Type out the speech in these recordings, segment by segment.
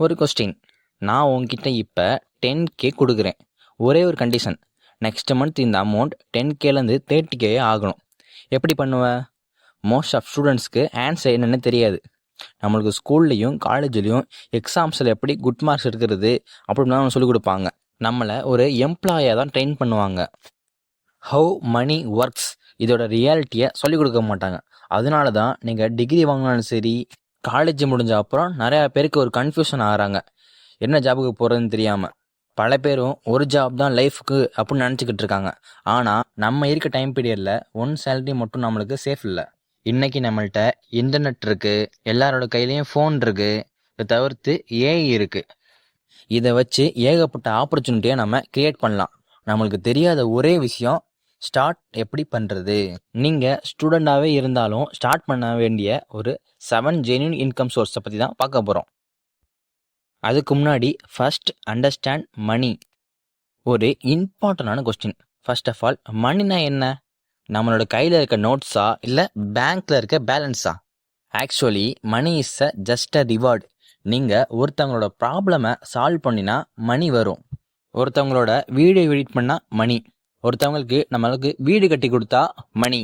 ஒரு கொஸ்டின், நான் உங்ககிட்ட இப்போ 10K கொடுக்குறேன். ஒரே ஒரு கண்டிஷன், நெக்ஸ்ட் மந்த் இந்த அமௌண்ட் 10Kலேருந்து 30K ஆகணும். எப்படி பண்ணுவ? மோஸ்ட் ஆஃப் ஸ்டூடெண்ட்ஸ்க்கு ஆன்சர் என்னென்னு தெரியாது. நம்மளுக்கு ஸ்கூல்லையும் காலேஜ்லேயும் எக்ஸாம்ஸில் எப்படி குட் மார்க்ஸ் எடுக்கிறது அப்படின்னு தான் சொல்லிக் கொடுப்பாங்க. நம்மளை ஒரு எம்ப்ளாயாக தான் ட்ரெயின் பண்ணுவாங்க. ஹவு மணி ஒர்க்ஸ் இதோட ரியாலிட்டியை சொல்லிக் கொடுக்க மாட்டாங்க. அதனால தான் நீங்கள் டிகிரி வாங்கினாலும் சரி, காலேஜ் முடிஞ்ச அப்புறம் நிறையா பேருக்கு ஒரு கன்ஃபியூஷன் ஆகிறாங்க. என்ன ஜாபுக்கு போகிறதுன்னு தெரியாமல் பல பேரும் ஒரு ஜாப் தான் லைஃபுக்கு அப்படின்னு நினச்சிக்கிட்டு இருக்காங்க. ஆனால் நம்ம இருக்க டைம் பீரியடில் ஒன் சேலரி மட்டும் நம்மளுக்கு சேஃப் இல்லை. இன்றைக்கி நம்மள்கிட்ட இன்டர்நெட் இருக்குது, எல்லாரோட கையிலையும் ஃபோன் இருக்குது, இதை தவிர்த்து ஏஐ இருக்குது. இதை வச்சு ஏகப்பட்ட ஆப்பர்ச்சுனிட்டியை நம்ம கிரியேட் பண்ணலாம். நம்மளுக்கு தெரியாத ஒரே விஷயம், ஸ்டார்ட் எப்படி பண்ணுறது. நீங்கள் ஸ்டூடெண்ட்டாகவே இருந்தாலும் ஸ்டார்ட் பண்ண வேண்டிய ஒரு 7 ஜென்யூன் இன்கம் சோர்ஸை பற்றி தான் பார்க்க போகிறோம். அதுக்கு முன்னாடி ஃபர்ஸ்ட் அண்டர்ஸ்டாண்ட் மணி. ஒரு இம்பார்ட்டண்டான கொஸ்டின். ஃபர்ஸ்ட் ஆஃப் ஆல், மணினா என்ன? நம்மளோட கையில் இருக்க நோட்ஸா இல்லை பேங்க்கில் இருக்க பேலன்ஸா? Actually money is just a reward. நீங்கள் ஒருத்தவங்களோட ப்ராப்ளமை சால்வ் பண்ணினா மணி வரும். ஒருத்தவங்களோட வீடியோ எடிட் பண்ணால் மணி, ஒருத்தவங்களுக்கு நம்மளுக்கு வீடு கட்டி கொடுத்தா மணி.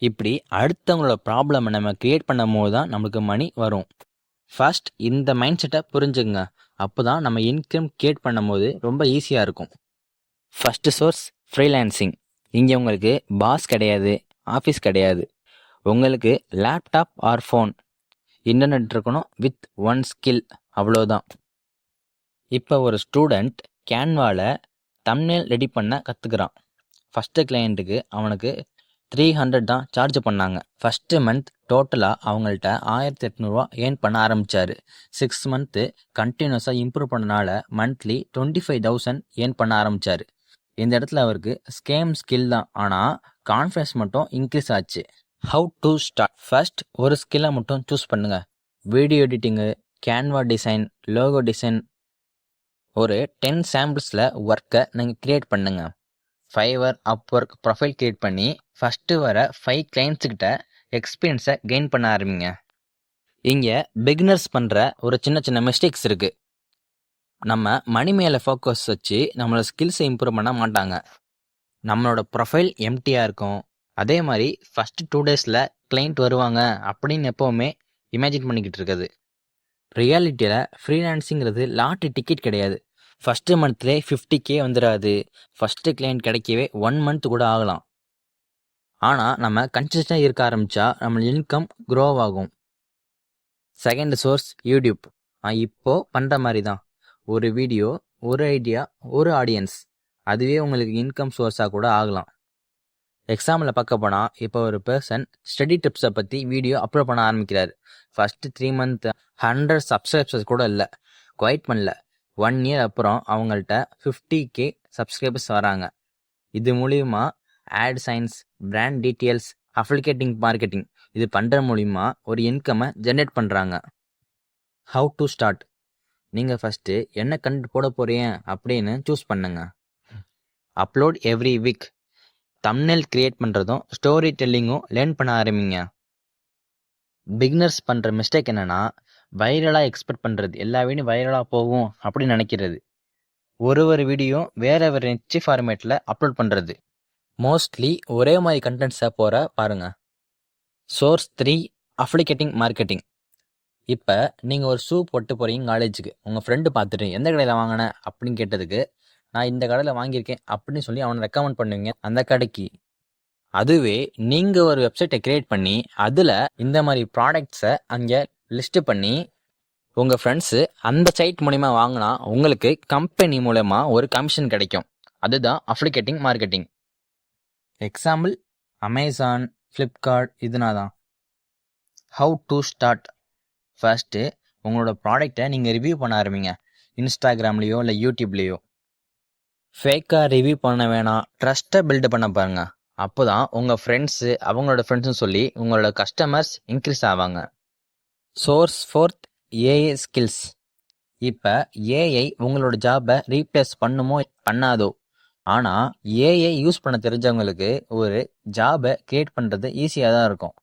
இப்படி அடுத்தவங்களோட ப்ராப்ளமை நம்ம கிரியேட் பண்ணும் போது தான் நம்மளுக்கு மணி வரும். ஃபர்ஸ்ட் இந்த மைண்ட் செட்டை புரிஞ்சுங்க. அப்போ தான் நம்ம இன்கம் கிரியேட் பண்ணும் போது ரொம்ப ஈஸியாக இருக்கும். First source freelancing. இங்கே உங்களுக்கு பாஸ் கிடையாது, ஆஃபீஸ் கிடையாது. உங்களுக்கு லேப்டாப் ஆர் ஃபோன், இன்டர்நெட் இருக்கணும் வித் ஒன் ஸ்கில், அவ்வளோதான். இப்போ ஒரு ஸ்டூடெண்ட் கேன்வாவில் தம்ப்நெயில் ரெடி பண்ண கற்றுக்குறான். ஃபஸ்ட்டு கிளையண்ட்டுக்கு அவனுக்கு 300 தான் சார்ஜ் பண்ணாங்க. ஃபஸ்ட்டு மந்த் டோட்டலாக அவங்கள்ட்ட 1800 ஏர்ன் பண்ண ஆரம்பித்தார். 6 மந்த்து கண்டினியூஸாக இம்ப்ரூவ் பண்ணனால மந்த்லி 25,000 ஏர்ன் பண்ண ஆரம்பித்தார். இந்த இடத்துல அவருக்கு ஸ்கேம் ஸ்கில் தான், ஆனால் கான்ஃபிடன்ஸ் மட்டும் இன்க்ரீஸ் ஆச்சு. How to start? ஃபர்ஸ்ட் ஒரு ஸ்கில்லை மட்டும் சூஸ் பண்ணுங்கள். வீடியோ எடிட்டிங்கு, கேன்வா டிசைன், லோகோ டிசைன். ஒரு 10 சாம்பிள்ஸில் ஒர்க்கை நீங்கள் க்ரியேட் பண்ணுங்கள். ஃபைவர், அப்வொர்க் ப்ரொஃபைல் க்ரியேட் பண்ணி ஃபஸ்ட்டு வர 5 கிளைண்ட்ஸுக்கிட்ட எக்ஸ்பீரியன்ஸை கெயின் பண்ண ஆரம்பிங்க. இங்கே பிகினர்ஸ் பண்ணுற ஒரு சின்ன சின்ன மிஸ்டேக்ஸ் இருக்குது. நம்ம மணி மேலே ஃபோக்கஸ் வச்சு நம்மளோட ஸ்கில்ஸை இம்ப்ரூவ் பண்ண மாட்டாங்க. நம்மளோட ப்ரொஃபைல் எம்டியாக இருக்கும். அதே மாதிரி ஃபஸ்ட்டு 2 டேஸில் கிளைண்ட் வருவாங்க அப்படின்னு எப்போவுமே இமேஜின் பண்ணிக்கிட்டு இருக்குது. ரியாலிட்டியில் ஃப்ரீலான்ஸிங்கிறது லாட்ரி டிக்கெட் கிடையாது. ஃபஸ்ட்டு மந்த்லேயே 50K வந்துடாது. ஃபஸ்ட்டு கிளைண்ட் கிடைக்கவே 1 மந்த் கூட ஆகலாம். ஆனால் நம்ம கன்சிஸ்டன்டாக இருக்க ஆரம்பித்தா நம்ம இன்கம் க்ரோ ஆகும். Second source YouTube. இப்போது பண்ணுற மாதிரி தான். ஒரு வீடியோ, ஒரு ஐடியா, ஒரு ஆடியன்ஸ், அதுவே உங்களுக்கு இன்கம் சோர்ஸாக கூட ஆகலாம். எக்ஸாம்பிளில் பார்க்க போனால், இப்போ ஒரு பர்சன் ஸ்டடி டிப்ஸை பற்றி வீடியோ அப்லோட் பண்ண ஆரம்பிக்கிறார். ஃபஸ்ட்டு 3 மந்த் 100 சப்ஸ்கிரைபர்ஸ் கூட இல்லை, குவைட் பண்ணல. 1 இயர் அப்புறம் அவங்கள்ட்ட 50K சப்ஸ்கிரைபர்ஸ் வராங்க. இது மூலிமா AdSense, brand details, affiliating marketing இது பண்ணுற மூலிமா ஒரு இன்கம்மை ஜென்ரேட் பண்ணுறாங்க. How to start? நீங்கள் ஃபஸ்ட்டு என்ன கண்டென்ட் போட போகிறீங்க அப்படின்னு சூஸ் பண்ணுங்க. Upload every week. Thumbnail create பண்ணுறதும் ஸ்டோரி டெல்லிங்கும் லேர்ன் பண்ண ஆரம்பிங்க. பிகினர்ஸ் பண்ணுற மிஸ்டேக் என்னென்னா, வைரலாக எக்ஸ்பெக்ட் பண்ணுறது, எல்லா வீடியும் வைரலாக போகும் அப்படின்னு நினைக்கிறது. ஒரு வீடியோ வேறு நிச்சு ஃபார்மேட்டில் அப்லோட் பண்ணுறது. மோஸ்ட்லி ஒரே மாதிரி கண்டென்ட்ஸை போகிற பாருங்கள். Source 3 affiliating marketing. இப்போ நீங்கள் ஒரு ஷூ போட்டு போகிறீங்க காலேஜுக்கு. உங்கள் ஃப்ரெண்டு பார்த்துட்டு எந்த கடையில் வாங்கினேன் அப்படின்னு கேட்டதுக்கு, நான் இந்த கடையில் வாங்கியிருக்கேன் அப்படின்னு சொல்லி அவனை ரெக்கமெண்ட் பண்ணுவீங்க அந்த கடைக்கு. அதுவே நீங்கள் ஒரு வெப்சைட்டை க்ரியேட் பண்ணி அதில் இந்த மாதிரி ப்ராடக்ட்ஸை அங்கே லிஸ்ட்டு பண்ணி உங்கள் ஃப்ரெண்ட்ஸு அந்த சைட் மூலிமா வாங்கினா உங்களுக்கு கம்பெனி மூலமா ஒரு கமிஷன் கிடைக்கும். அதுதான் affiliating marketing. Example Amazon, Flipkart இதுனா தான். How to start? ஃபர்ஸ்ட்டு உங்களோட ப்ராடக்டை நீங்கள் ரிவ்யூ பண்ண ஆரம்பிங்க. இன்ஸ்டாகிராம்லேயோ இல்லை யூடியூப்லேயோ. ஃபேக்காக ரிவ்யூ பண்ண வேணாம், ட்ரஸ்ட்டை பில்டு பண்ண பாருங்க. அப்போ தான் உங்கள் ஃப்ரெண்ட்ஸு அவங்களோட ஃப்ரெண்ட்ஸுன்னு சொல்லி உங்களோட கஸ்டமர்ஸ் இன்க்ரீஸ் ஆவாங்க. Source 4 AI skills. இப்போ ஏஐ உங்களோட ஜாபை ரீப்ளேஸ் பண்ணுமோ பண்ணாதோ, ஆனால் ஏஐ யூஸ் பண்ண தெரிஞ்சவங்களுக்கு ஒரு ஜாபை கிரியேட் பண்ணுறது ஈஸியாக தான் இருக்கும்.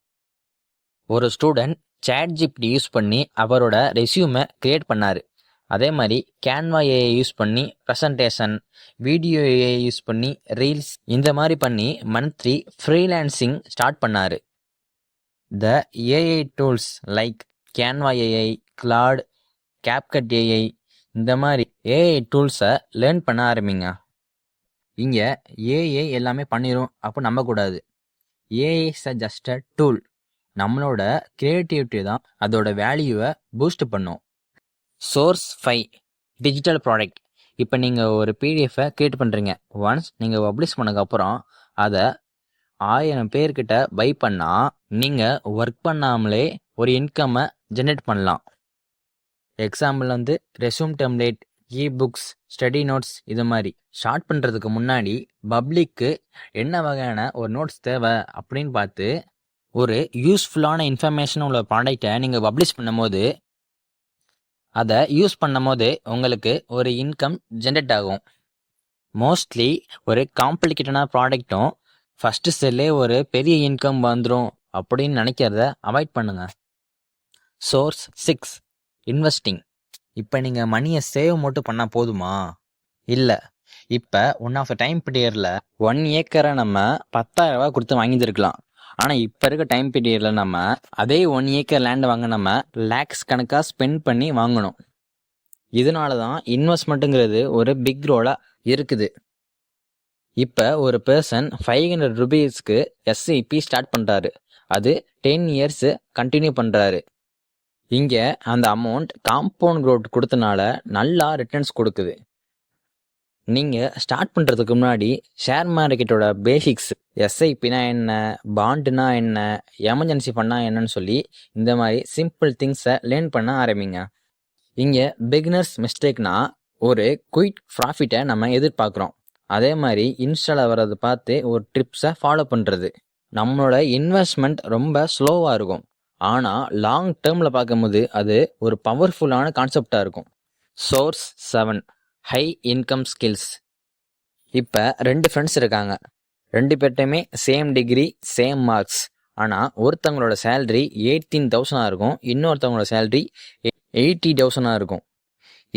ஒரு ஸ்டூடெண்ட் ChatGPT யூஸ் பண்ணி அவரோட ரெஸ்யூமை கிரியேட் பண்ணார். அதே மாதிரி கேன்வா ஏஐ யூஸ் பண்ணி ப்ரெசன்டேஷன், வீடியோ ஏஐ யூஸ் பண்ணி ரீல்ஸ், இந்த மாதிரி பண்ணி மந்த்லி ஃப்ரீலான்சிங் ஸ்டார்ட் பண்ணார். The AI tools like Canva AI, Claude, CapCut AI, இந்த மாதிரி ஏஐ டூல்ஸை லேர்ன் பண்ண ஆரம்பிங்க. இங்கே ஏஐ எல்லாமே பண்ணிடும் அப்போ நம்பக்கூடாது. AI is just a tool. நம்மளோட கிரியேட்டிவிட்டி தான் அதோட வேல்யூவை பூஸ்ட் பண்ணும். Source 5 digital product. இப்போ நீங்கள் ஒரு பிடிஎஃபை கிரியேட் பண்ணுறீங்க. ஒன்ஸ் நீங்கள் பப்ளிஷ் பண்ணதுக்கப்புறம் அதை 1000 பேர்கிட்ட பை பண்ணால் நீங்கள் ஒர்க் பண்ணாமலே ஒரு இன்கம்மை ஜென்ரேட் பண்ணலாம். எக்ஸாம்பிள் வந்து resume template, eBooks, study notes, இது மாதிரி. ஸ்டார்ட் பண்ணுறதுக்கு முன்னாடி பப்ளிக்கு என்ன வகையான ஒரு நோட்ஸ் தேவை அப்படின்னு பார்த்து ஒரு யூஸ்ஃபுல்லான இன்ஃபர்மேஷன் உள்ள ப்ராடக்டை நீங்கள் பப்ளிஷ் பண்ணும்போது அதை யூஸ் பண்ணும்போது உங்களுக்கு ஒரு இன்கம் ஜென்ரேட் ஆகும். மோஸ்ட்லி ஒரு காம்ப்ளிகேட்டடான ப்ராடக்ட்டும் ஃபஸ்ட்டு செல்லே ஒரு பெரிய இன்கம் வந்துடும் அப்படின்னு நினைக்கிறத அவாய்ட் பண்ணுங்கள். Source 6 investing. இப்போ நீங்கள் மணியை சேவ் மட்டும் பண்ணால் போதுமா? இல்லை. இப்போ ஒன் ஆஃப் த டைம் பீரியடில் 1 ஏக்கரை நம்ம 10,000 ரூபா கொடுத்து வாங்கியிருக்கலாம். ஆனால் இப்போ இருக்க டைம் பீரியடில் நம்ம அதே 1 ஏக்கர் லேண்ட் வாங்க நம்ம லேக்ஸ் கணக்காக ஸ்பெண்ட் பண்ணி வாங்கணும். இதனால தான் இன்வெஸ்ட்மெண்ட்டுங்கிறது ஒரு பிக் ரோலாக இருக்குது. இப்போ ஒரு பர்சன் 500 ரூபீஸ்க்கு எஸ்ஐபி ஸ்டார்ட் பண்ணுறாரு. அது 10 இயர்ஸு கண்டினியூ பண்ணுறாரு. இங்கே அந்த அமௌண்ட் காம்பவுண்ட் க்ரோத் கொடுத்தனால நல்லா ரிட்டர்ன்ஸ் கொடுக்குது. நீங்கள் ஸ்டார்ட் பண்ணுறதுக்கு முன்னாடி ஷேர் மார்க்கெட்டோட பேசிக்ஸ், எஸ்ஐபினா என்ன, பாண்டுனா என்ன, எமர்ஜென்சி ஃபண்டாக என்னன்னு சொல்லி இந்த மாதிரி சிம்பிள் திங்ஸை லேர்ன் பண்ண ஆரம்பிங்க. இங்கே பிகினர்ஸ் மிஸ்டேக்னா ஒரு குயிக் ப்ராஃபிட்டை நம்ம எதிர்பார்க்குறோம். அதே மாதிரி இன்ஸ்டாவில் வர்றது பார்த்து ஒரு ட்ரிப்ஸை ஃபாலோ பண்ணுறது. நம்மளோட இன்வெஸ்ட்மெண்ட் ரொம்ப ஸ்லோவாக இருக்கும். ஆனால் லாங் டேர்மில் பார்க்கும்போது அது ஒரு பவர்ஃபுல்லான கான்செப்டாக இருக்கும். Source 7 high income skills. இப்போ 2 ஃப்ரெண்ட்ஸ் இருக்காங்க. 2 பேர்ட்டையுமே சேம் டிகிரி, சேம் மார்க்ஸ். ஆனால் ஒருத்தவங்களோட சேல்ரி 18,000 இருக்கும், இன்னொருத்தவங்களோட சேல்ரி 80,000 இருக்கும்.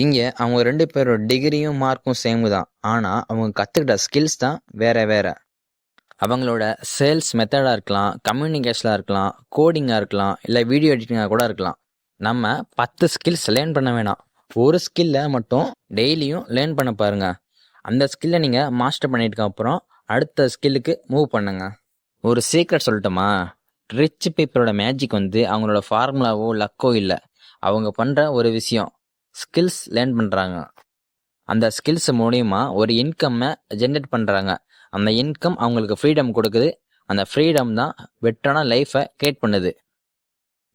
இங்கே அவங்க 2 பேரோட டிகிரியும் மார்க்கும் சேம் தான். ஆனால் அவங்க கற்றுக்கிட்ட ஸ்கில்ஸ் தான் வேற வேற. அவங்களோட சேல்ஸ் மெத்தடாக இருக்கலாம், கம்யூனிகேஷனாக இருக்கலாம், கோடிங்காக இருக்கலாம், இல்லை வீடியோ எடிட்டிங்காக கூட இருக்கலாம். நம்ம 10 ஸ்கில்ஸ் லேர்ன் பண்ண வேணாம். ஒரு ஸ்கில்லை மட்டும் டெய்லியும் லேர்ன் பண்ண பாருங்கள். அந்த ஸ்கில்லை நீங்கள் மாஸ்டர் பண்ணிட்டு அப்புறம் அடுத்த ஸ்கில்லுக்கு மூவ் பண்ணுங்க. ஒரு சீக்ரெட் சொல்லட்டுமா? ரிச் பீப்புளோட மேஜிக் வந்து அவங்களோட ஃபார்முலாவோ லக்கோ இல்லை. அவங்க பண்ணுற ஒரு விஷயம், ஸ்கில்ஸ் லேர்ன் பண்ணுறாங்க. அந்த ஸ்கில்ஸ் மூலிமா ஒரு இன்கம்மை ஜென்ரேட் பண்ணுறாங்க. அந்த இன்கம் அவங்களுக்கு ஃப்ரீடம் கொடுக்குது. அந்த ஃப்ரீடம் தான் பெட்டரான லைஃப்பை கிரியேட் பண்ணுது.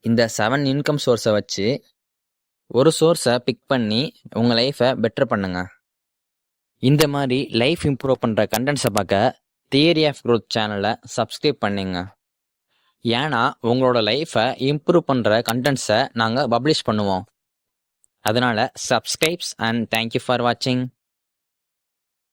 இந்த 7 இன்கம் சோர்ஸை வச்சு ஒரு சோர்ஸை பிக் பண்ணி உங்கள் லைஃப்பை பெட்டர் பண்ணுங்க. இந்த மாதிரி லைஃப் இம்ப்ரூவ் பண்ணுற கண்டென்ட்ஸை பார்க்க தியரி ஆஃப் க்ரோத் சேனலை சப்ஸ்கிரைப் பண்ணுங்க. ஏன்னா உங்களோட லைஃப்பை இம்ப்ரூவ் பண்ணுற கண்டென்ட்ஸை நாங்கள் பப்ளிஷ் பண்ணுவோம். அதனால் சப்ஸ்கிரைப்ஸ் அண்ட் தேங்க்யூ ஃபார் வாட்சிங்.